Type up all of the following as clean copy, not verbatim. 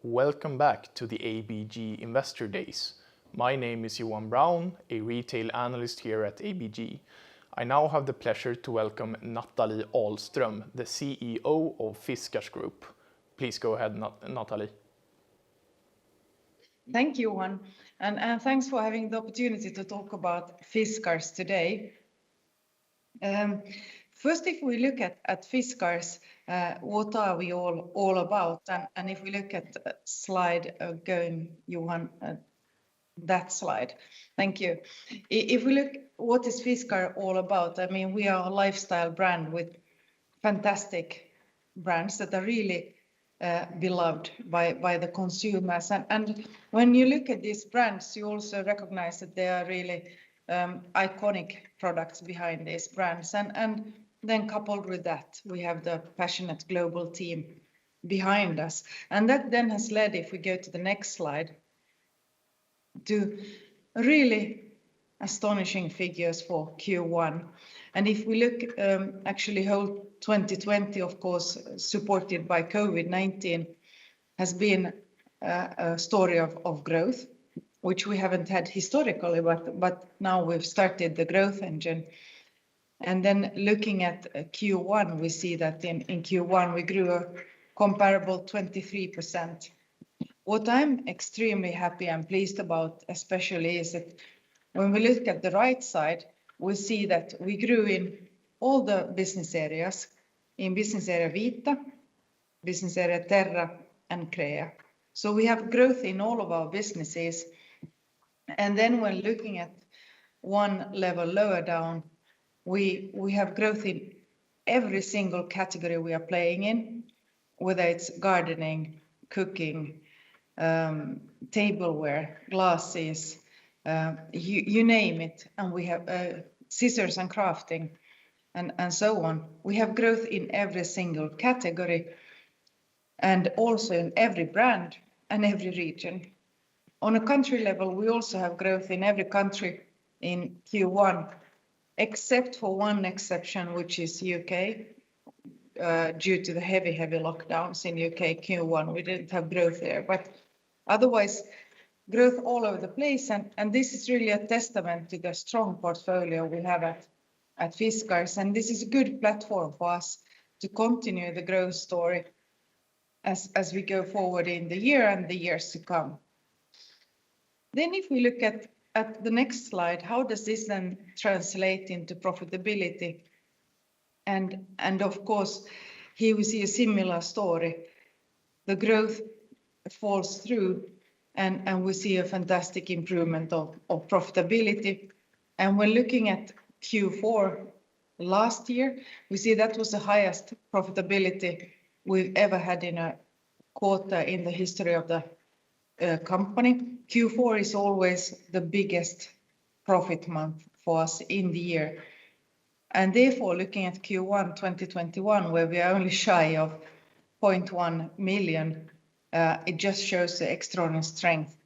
Welcome back to the ABG Investor Days. My name is Johan Brown, a retail analyst here at ABG. I now have the pleasure to welcome Nathalie Ahlström, the CEO of Fiskars Group. Please go ahead, Nathalie. Thank you, Johan, and thanks for having the opportunity to talk about Fiskars today. First, if we look at Fiskars, what are we all about? And if we look at the slide going, Johan, that slide. Thank you. If we look, what is Fiskars all about? I mean, we are a lifestyle brand with fantastic brands that are really beloved by the consumers. And when you look at these brands, you also recognize that they are really iconic products behind these brands. And then coupled with that, we have the passionate global team behind us. And that then has led, if we go to the next slide, to really astonishing figures for Q1. And if we look, actually whole 2020, of course, supported by COVID-19, has been a story of growth, which we haven't had historically, but now we've started the growth engine. And then looking at Q1, we see that in Q1 we grew a comparable 23%. What I'm extremely happy and pleased about especially is that when we look at the right side, we see that we grew in all the business areas, in business area Vita, business area Terra and Crea. So we have growth in all of our businesses. And then when looking at one level lower down, we have growth in every single category we are playing in, whether it's gardening, cooking, tableware, glasses, you name it. And we have scissors and crafting and so on. We have growth in every single category and also in every brand and every region. On a country level, we also have growth in every country in Q1, except for one exception, which is UK. Due to the heavy lockdowns in UK Q1, we didn't have growth there, but otherwise growth all over the place. And this is really a testament to the strong portfolio we have at Fiskars. And this is a good platform for us to continue the growth story as we go forward in the year and the years to come. Then if we look at the next slide, how does this then translate into profitability? And of course, here we see a similar story. The growth falls through and we see a fantastic improvement of profitability. And when looking at Q4 last year, we see that was the highest profitability we've ever had in a quarter in the history of the company. Q4 is always the biggest profit month for us in the year. And therefore, looking at Q1 2021, where we are only shy of 0.1 million, it just shows the extraordinary strength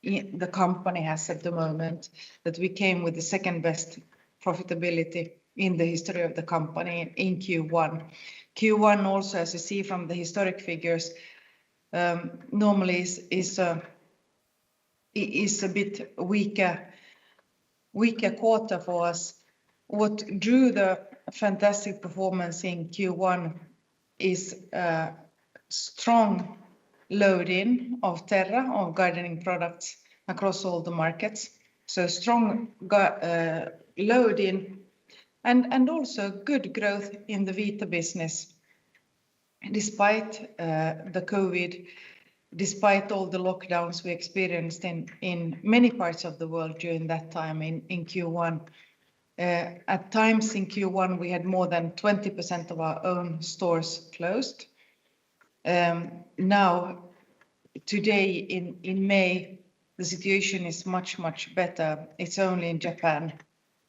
the company has at the moment, that we came with the second best profitability in the history of the company in Q1. Q1 also, as you see from the historic figures, normally is a bit weaker quarter for us. What drew the fantastic performance in Q1 is strong load-in of Terra, of gardening products across all the markets. So strong load-in and also good growth in the Vita business. Despite the COVID, despite all the lockdowns we experienced in many parts of the world during that time in Q1. At times in Q1, we had more than 20% of our own stores closed. Now, today in May, the situation is much better. It's only in Japan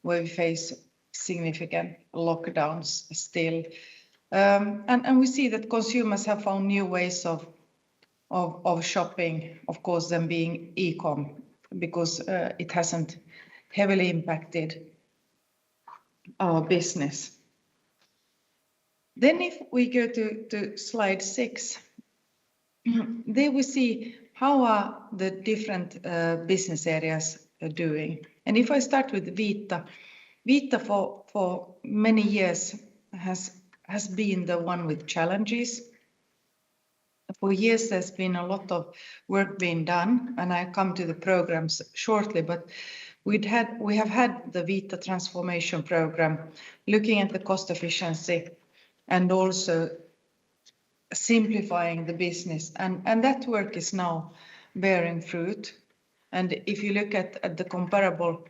where we face significant lockdowns still. And we see that consumers have found new ways of shopping, of course, them being e-com, because it hasn't heavily impacted our business. Then if we go to slide 6, there we see how are the different business areas doing. And if I start with Detta for many years has been the one with challenges. For years there's been a lot of work being done, and I come to the programs shortly, but we have had the Detta transformation program looking at the cost efficiency and also simplifying the business, and that work is now bearing fruit. And if you look at the comparable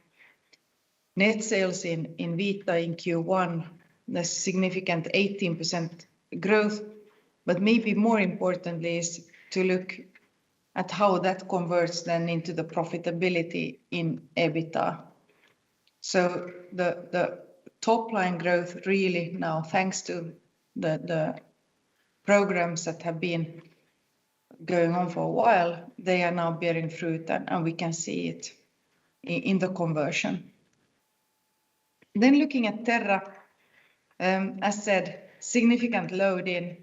net sales in Detta in Q1, there's significant 18% growth, but maybe more importantly is to look at how that converts then into the profitability in EBITDA. So the top line growth really now, thanks to the programs that have been going on for a while, they are now bearing fruit, and we can see it in the conversion. Then looking at Terra, as said, significant load in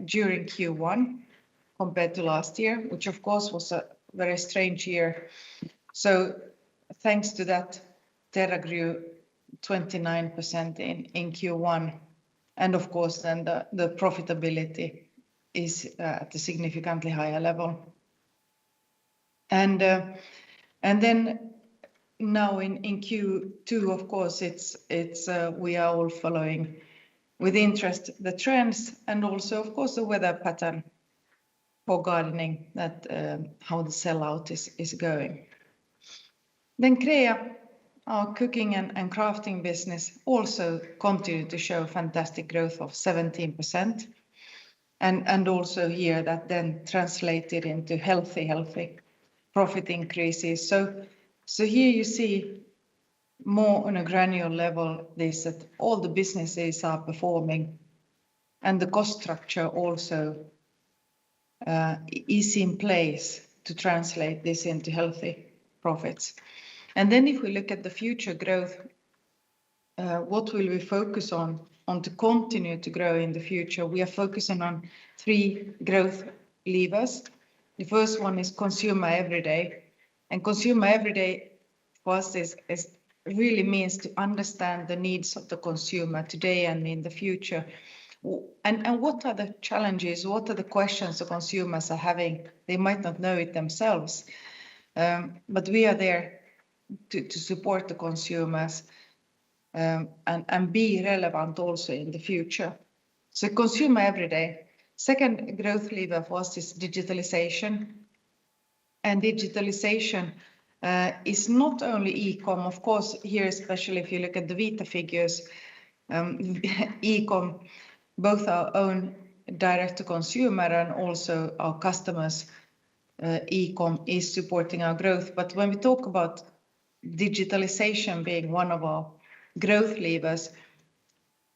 during Q1 compared to last year, which of course was a very strange year. So thanks to that, Terra grew 29% in Q1, and of course then the profitability is at a significantly higher level. And then now in Q2, of course, it's we are all following with interest the trends, and also of course the weather pattern for gardening, that how the sellout is going. Then Crea, our cooking and crafting business, also continued to show fantastic growth of 17%, and also here that then translated into healthy profit increases. So here you see more on a granular level this, that all the businesses are performing, and the cost structure also is in place to translate this into healthy profits. And then if we look at the future growth, what will we focus on to continue to grow in the future? We are focusing on 3 growth levers. The first one is consumer everyday, and consumer everyday for us is really means to understand the needs of the consumer today and in the future. And what are the challenges, what are the questions the consumers are having? They might not know it themselves, but we are there to support the consumers and be relevant also in the future. So consumer everyday. Second growth lever for us is digitalization. And digitalization is not only e-com, of course, here especially if you look at the Detta figures, e-com, both our own direct to consumer and also our customers, e-com is supporting our growth. But when we talk about digitalization being one of our growth levers,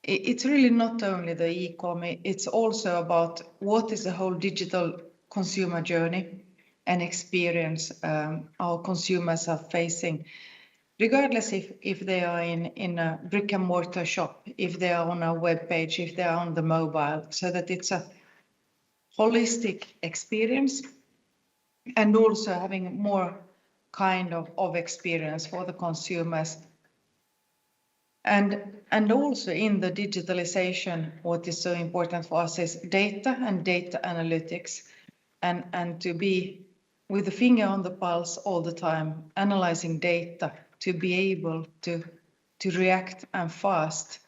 it's really not only the e-com, it's also about what is the whole digital consumer journey and experience our consumers are facing, regardless if they are in a brick and mortar shop, if they are on a web page, if they are on the mobile, so that it's a holistic experience, and also having more kind of experience for the consumers. And also in the digitalization, what is so important for us is data and data analytics, and to be with the finger on the pulse all the time, analyzing data to be able to react and fast,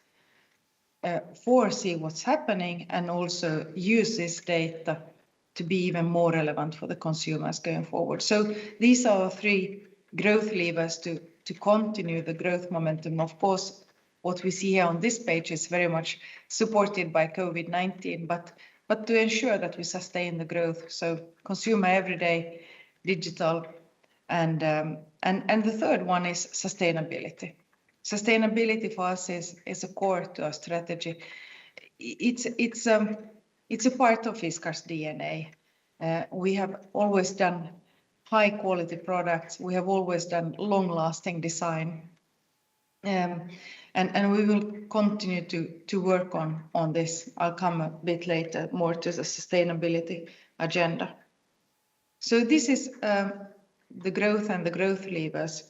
foresee what's happening, and also use this data to be even more relevant for the consumers going forward. So these are 3 growth levers to continue the growth momentum. Of course, what we see here on this page is very much supported by COVID-19, but to ensure that we sustain the growth. So consumer everyday, digital, and the third one is sustainability. Sustainability for us is a core to our strategy. It's a part of Fiskars DNA. We have always done high quality products. We have always done long lasting design. And we will continue to work on this. I'll come a bit later more to the sustainability agenda. So this is the growth and the growth levers.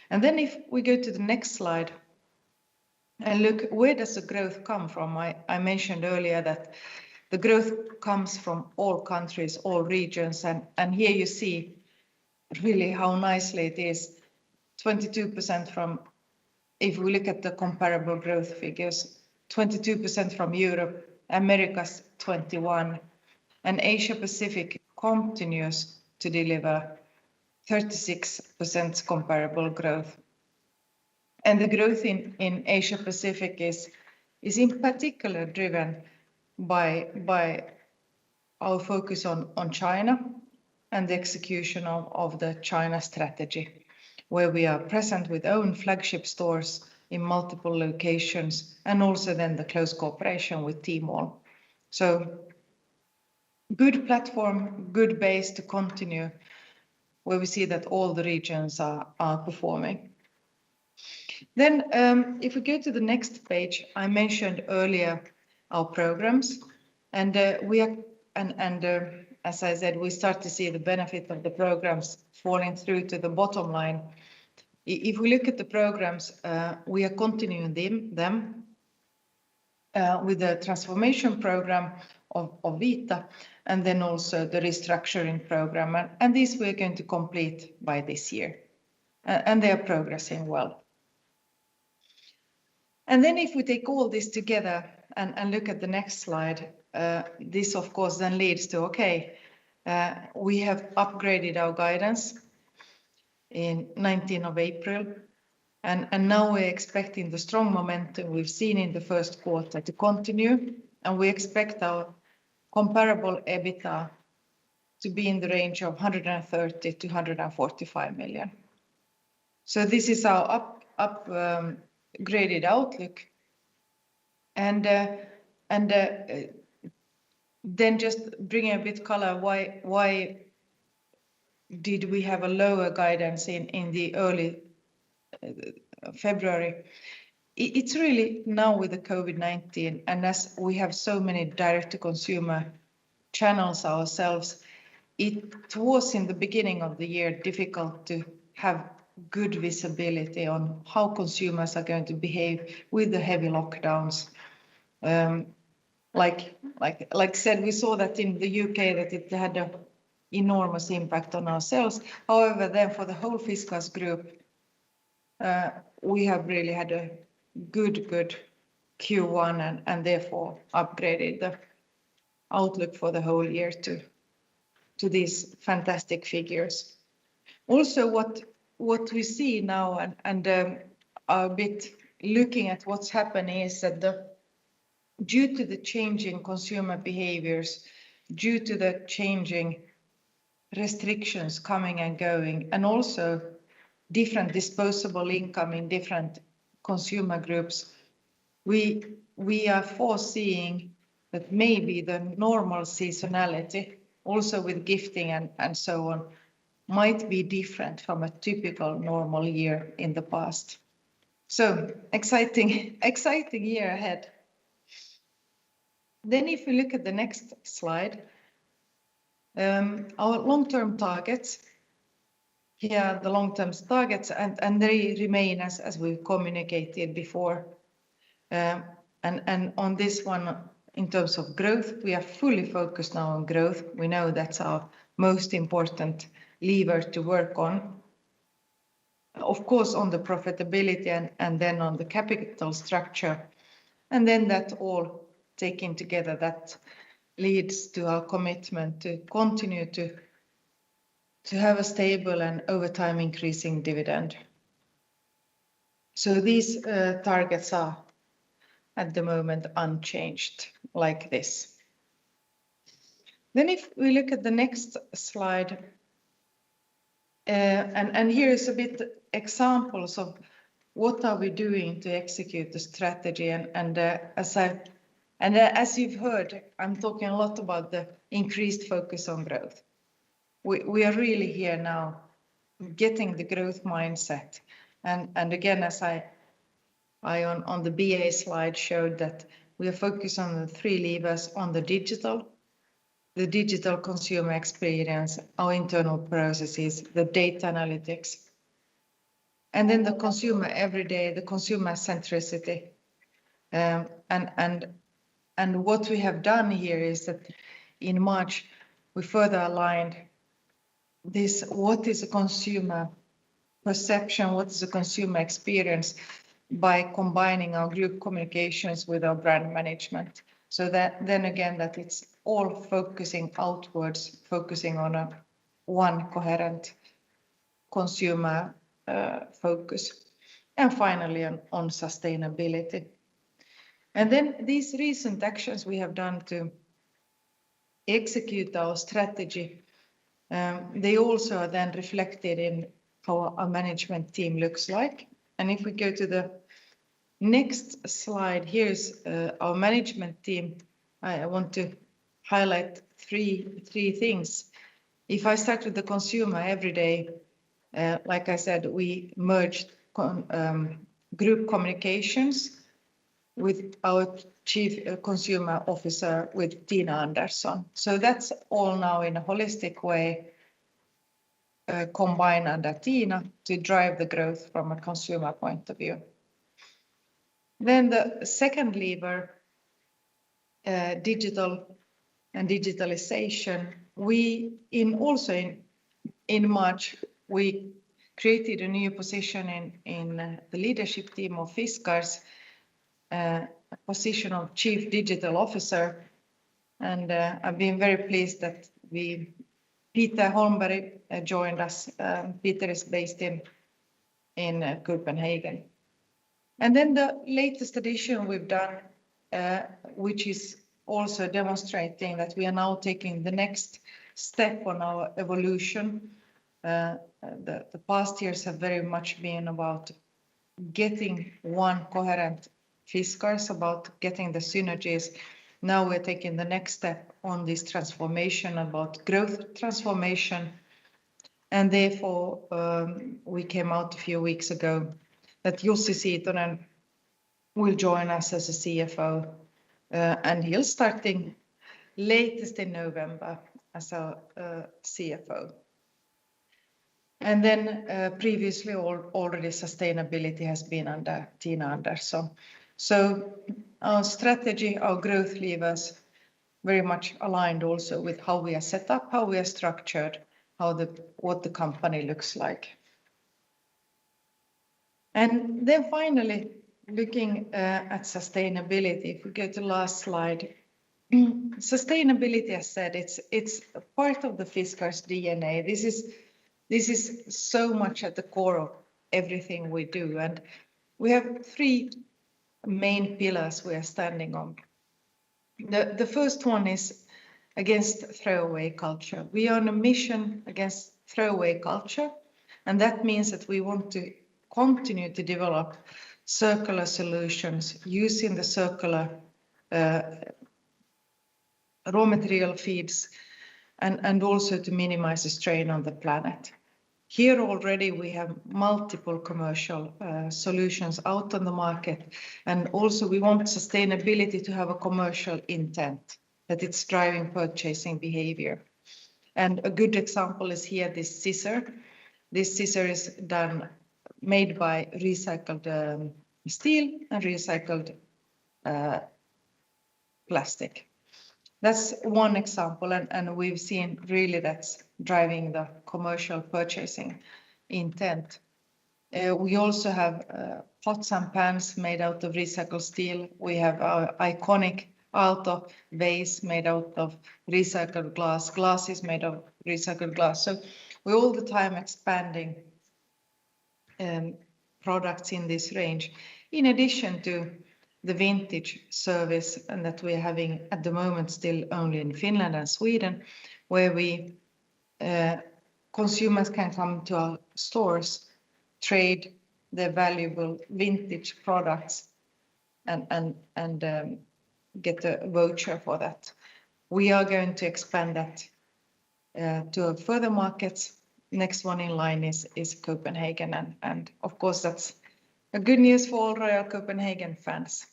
And then if we go to the next slide and look, where does the growth come from? I mentioned earlier that the growth comes from all countries, all regions, and here you see really how nicely it is. 22% from, if we look at the comparable growth figures, 22% from Europe, Americas 21, and Asia Pacific continues to deliver 36% comparable growth. And the growth in Asia Pacific is in particular driven by our focus on China and the execution of the China strategy, where we are present with own flagship stores in multiple locations, and also then the close cooperation with Tmall. So good platform, good base to continue, where we see that all the regions are performing. Then if we go to the next page, I mentioned earlier our programs, and as I said, we start to see the benefit of the programs falling through to the bottom line. If we look at the programs, we are continuing them with the transformation program of Detta, and then also the restructuring program. And these we're going to complete by this year. And they are progressing well. And then if we take all this together and look at the next slide, this of course then leads to, okay, we have upgraded our guidance in 19th of April. And now we're expecting the strong momentum we've seen in the first quarter to continue. And we expect our comparable EBITDA to be in the range of 130 to 145 million. So this is our upgraded outlook. And then just bring a bit color, why did we have a lower guidance in the early February? It's really now with the COVID-19, and as we have so many direct-to-consumer channels ourselves, it was in the beginning of the year difficult to have good visibility on how consumers are going to behave with the heavy lockdowns. Like said, we saw that in the UK that it had an enormous impact on our sales. However, then for the whole Fiskars group, we have really had a good Q1 and therefore upgraded the outlook for the whole year to these fantastic figures. Also, what we see now and a bit looking at what's happening is that due to the changing consumer behaviors, due to the changing restrictions coming and going, and also different disposable income in different consumer groups, we are foreseeing that maybe the normal seasonality, also with gifting and so on, might be different from a typical normal year in the past. So exciting year ahead. Then if we look at the next slide, our long-term targets, here are the long-term targets, and they remain as we've communicated before. And on this one, in terms of growth, we are fully focused now on growth. We know that's our most important lever to work on. Of course, on the profitability and then on the capital structure. And then that all taken together, that leads to our commitment to continue to have a stable and over time increasing dividend. So these targets are at the moment unchanged like this. Then if we look at the next slide, and here is a bit examples of what are we doing to execute the strategy, and as you've heard, I'm talking a lot about the increased focus on growth. We are really here now getting the growth mindset, and again, as I on the BA slide showed that we are focused on the three levers on the digital, the digital consumer experience, our internal processes, the data analytics, and then the consumer every day, the consumer centricity. And what we have done here is that in March, we further aligned this, what is a consumer perception, what is a consumer experience, by combining our group communications with our brand management. So that then again, that it's all focusing outwards, focusing on one coherent consumer focus. And finally, on sustainability. And then these recent actions we have done to execute our strategy, they also are then reflected in how our management team looks like. And if we go to the next slide, here's our management team. I want to highlight three things. If I start with the consumer every day, like I said, we merged group communications with our Chief Consumer Officer, with Tina Andersson. So that's all now in a holistic way combined under Tina to drive the growth from a consumer point of view. Then the second lever, digital and digitalization. In March, we created a new position in the leadership team of Fiskars, a position of Chief Digital Officer. And I've been very pleased that Peter Holmberg joined us. Peter is based in Copenhagen. And then the latest addition we've done, which is also demonstrating that we are now taking the next step on our evolution. The past years have very much been about getting one coherent Fiskars, about getting the synergies. Now we're taking the next step on this transformation, about growth transformation. And therefore, we came out a few weeks ago that Jussi Siitonen will join us as a CFO, and he'll starting latest in November as a CFO. And then previously already sustainability has been under Tina Andersson. So our strategy, our growth levers, very much aligned also with how we are set up, how we are structured, what the company looks like. And then finally, looking at sustainability, if we go to last slide. Sustainability, as said, it's a part of the Fiskars DNA. This is so much at the core of everything we do. And we have three main pillars we are standing on. The first one is against throwaway culture. We are on a mission against throwaway culture, and that means that we want to continue to develop circular solutions using the circular raw material feeds, and also to minimize the strain on the planet. Here already we have multiple commercial solutions out on the market, and also we want sustainability to have a commercial intent, that it's driving purchasing behavior. And a good example is here this scissor. This scissor is made by recycled steel and recycled plastic. That's one example, and we've seen really that's driving the commercial purchasing intent. We also have pots and pans made out of recycled steel. We have our iconic Aalto vase made out of recycled glass. Glass is made of recycled glass. So we're all the time expanding products in this range, in addition to the vintage service, and that we're having at the moment still only in Finland and Sweden, where consumers can come to our stores, trade their valuable vintage products, and get a voucher for that. We are going to expand that to further markets. Next one in line is Copenhagen, and of course that's a good news for all Royal Copenhagen fans.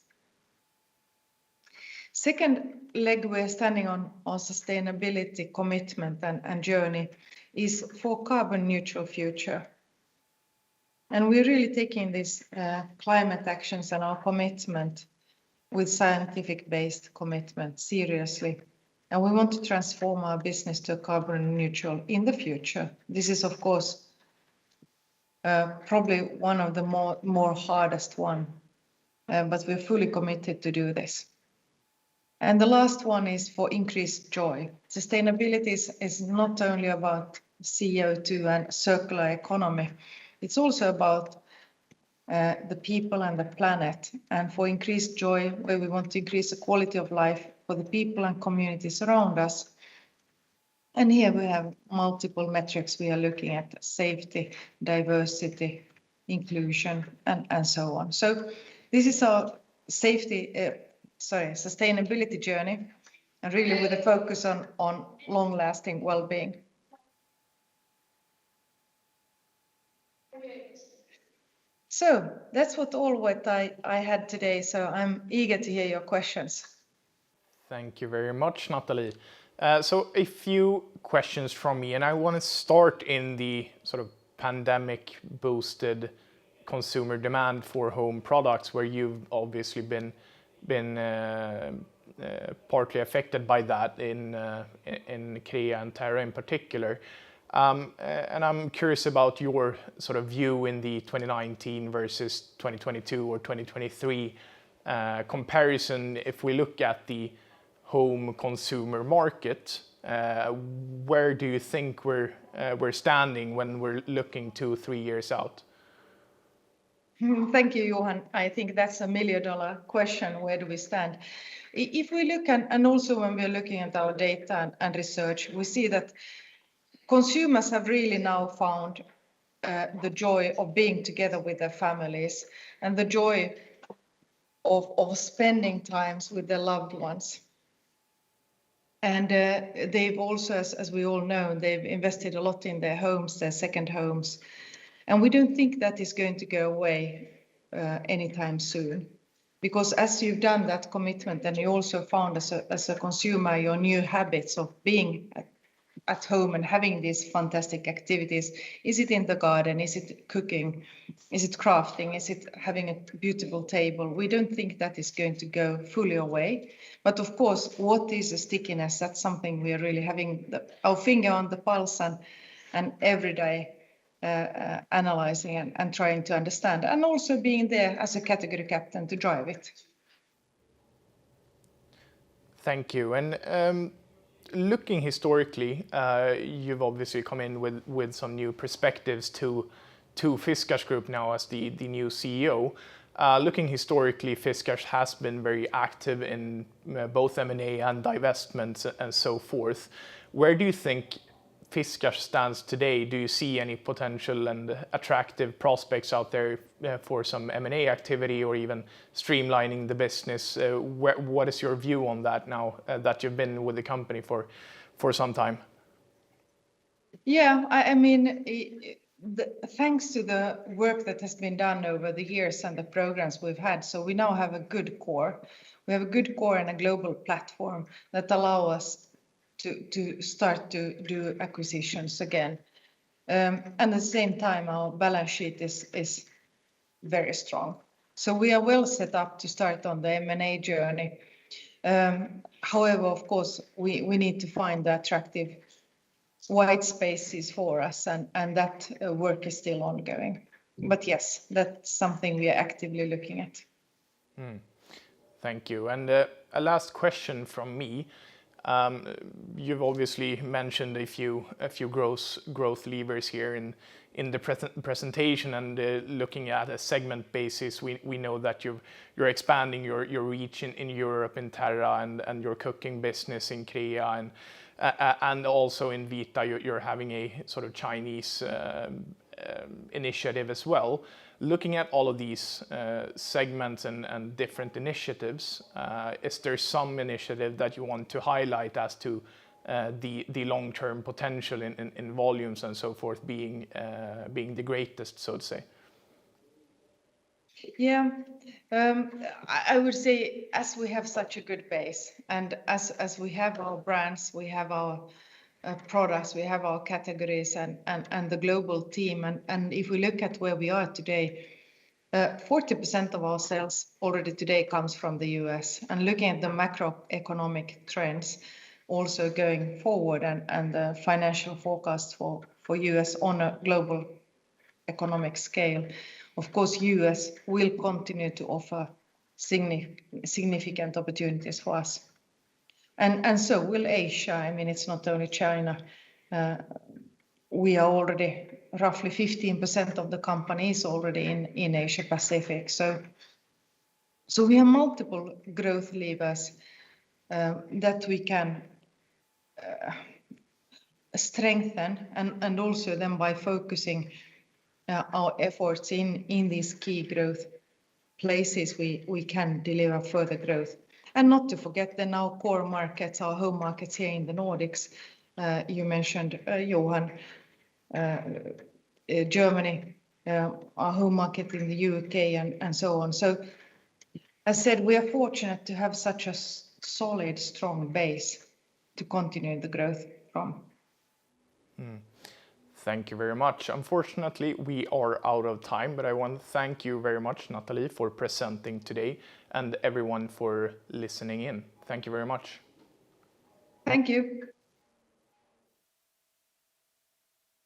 Second leg we're standing on sustainability commitment and journey is for carbon neutral future. And we're really taking this climate actions and our commitment with scientific based commitment seriously. And we want to transform our business to carbon neutral in the future. This is of course probably one of the more hardest one, but we're fully committed to do this. And the last one is for increased joy. Sustainability is not only about CO2 and circular economy, it's also about the people and the planet. And for increased joy, where we want to increase the quality of life for the people and communities around us. And here we have multiple metrics we are looking at: safety, diversity, inclusion, and so on. So this is our sustainability journey, and really with a focus on long-lasting well-being. So that's what I had today. So I'm eager to hear your questions. Thank you very much, Nathalie. So a few questions from me, and I want to start in the sort of pandemic boosted consumer demand for home products, where you've obviously been partly affected by that in Crea and Terra in particular. And I'm curious about your sort of view in the 2019 versus 2022 or 2023 comparison. If we look at the home consumer market, where do you think we're standing when we're looking 2-3 years out? Thank you, Johan. I think that's $1 million question. Where do we stand? If we look and also when we're looking at our data and research, we see that consumers have really now found the joy of being together with their families and the joy of spending times with their loved ones. And they've also, as we all know, they've invested a lot in their homes, their second homes. And we don't think that is going to go away anytime soon. Because as you've done that commitment, and you also found as a consumer your new habits of being at home and having these fantastic activities. Is it in the garden? Is it cooking? Is it crafting? Is it having a beautiful table? We don't think that is going to go fully away. But of course, what is a stickiness? That's something we are really having our finger on the pulse and every day analyzing and trying to understand, and also being there as a category captain to drive it. Thank you. And looking historically, you've obviously come in with some new perspectives to Fiskars Group now as the new CEO. Looking historically, Fiskars has been very active in both M&A and divestments and so forth. Where do you think Fiskars stands today? Do you see any potential and attractive prospects out there for some M&A activity or even streamlining the business? What is your view on that now that you've been with the company for some time? Yeah, I mean, thanks to the work that has been done over the years and the programs we've had, so we now have a good core. We have a good core and a global platform that allow us to start to do acquisitions again. And at the same time, our balance sheet is very strong. So we are well set up to start on the M&A journey. However, of course, we need to find the attractive white spaces for us, and that work is still ongoing. But yes, that's something we are actively looking at. Thank you. And a last question from me. You've obviously mentioned a few growth levers here in the presentation, and looking at a segment basis, we know that you're expanding your reach in Europe in Terra and your cooking business in Crea, and also in Vita you're having a sort of Chinese initiative as well. Looking at all of these segments and different initiatives, is there some initiative that you want to highlight as to the long-term potential in volumes and so forth being the greatest, so to say? Yeah, I would say as we have such a good base, and as we have our brands, we have our products, we have our categories, and the global team, and if we look at where we are today, 40% of our sales already today comes from the US. And looking at the macroeconomic trends, also going forward, and the financial forecast for US on a global economic scale, of course, US will continue to offer significant opportunities for us. And so will Asia. I mean, it's not only China. We are already roughly 15% of the company is already in Asia Pacific. So we have multiple growth levers that we can strengthen, and also then by focusing our efforts in these key growth places, we can deliver further growth. And not to forget then our core markets, our home markets here in the Nordics. You mentioned, Johan, Germany, our home market in the UK, and so on. So as said, we are fortunate to have such a solid, strong base to continue the growth from. Thank you very much. Unfortunately, we are out of time, but I want to thank you very much, Nathalie, for presenting today, and everyone for listening in. Thank you very much. Thank you.